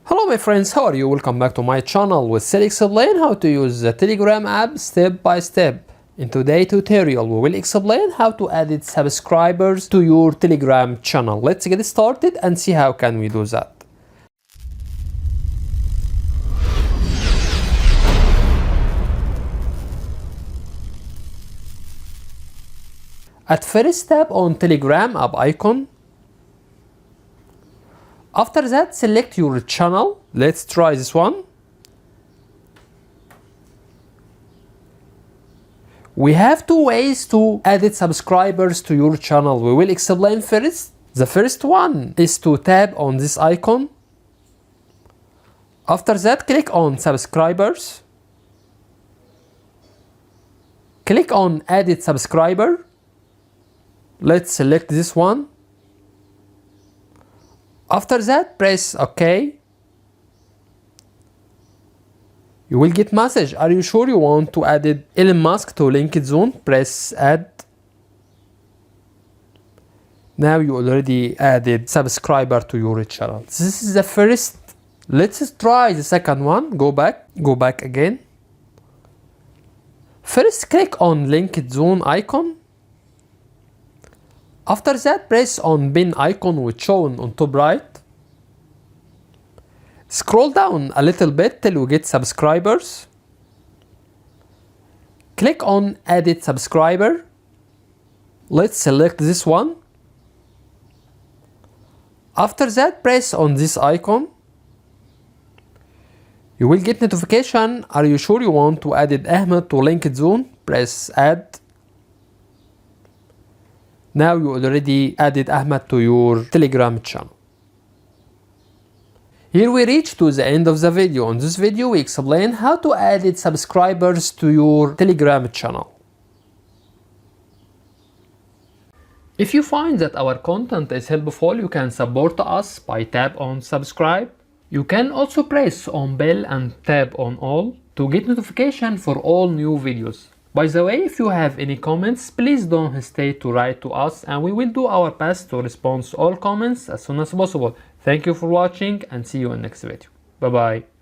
Hello my friends, how are you? Welcome back to my channel. With Sally explain how to use the Telegram app step by step. In today's tutorial we will explain how to add subscribers to your Telegram channel. Let's get started and see how can we do that. At first, tap on Telegram app icon. After that, select your channel. Let's try this one. We have two ways to add subscribers to your channel. We will explain first. The first one is to tap on this icon. After that, click on subscribers. Click on added subscriber. Let's select this one. After that, press OK. You will get message. Are you sure you want to add Elon Musk to LinkedIn? Press add. Now you already added subscriber to your channel. This is the first. Let's try the second one. Go back again. First, click on LinkedIn icon. After that, press on pin icon which shown on top right. Scroll down a little bit till you get subscribers. Click on added subscriber. Let's select this one. After that, press on this icon. You will get notification. Are you sure you want to add Ahmed to LinkedIn? Press add. Now you already added Ahmed to your Telegram channel. Here we reach to the end of the video. In this video we explain how to add subscribers to your Telegram channel. If you find that our content is helpful, you can support us by tap on subscribe. You can also press on bell and tap on all to get notification for all new videos. By the way, if you have any comments, please don't hesitate to write to us and we will do our best to respond to all comments as soon as possible. Thank you for watching and see you in next video. Bye bye.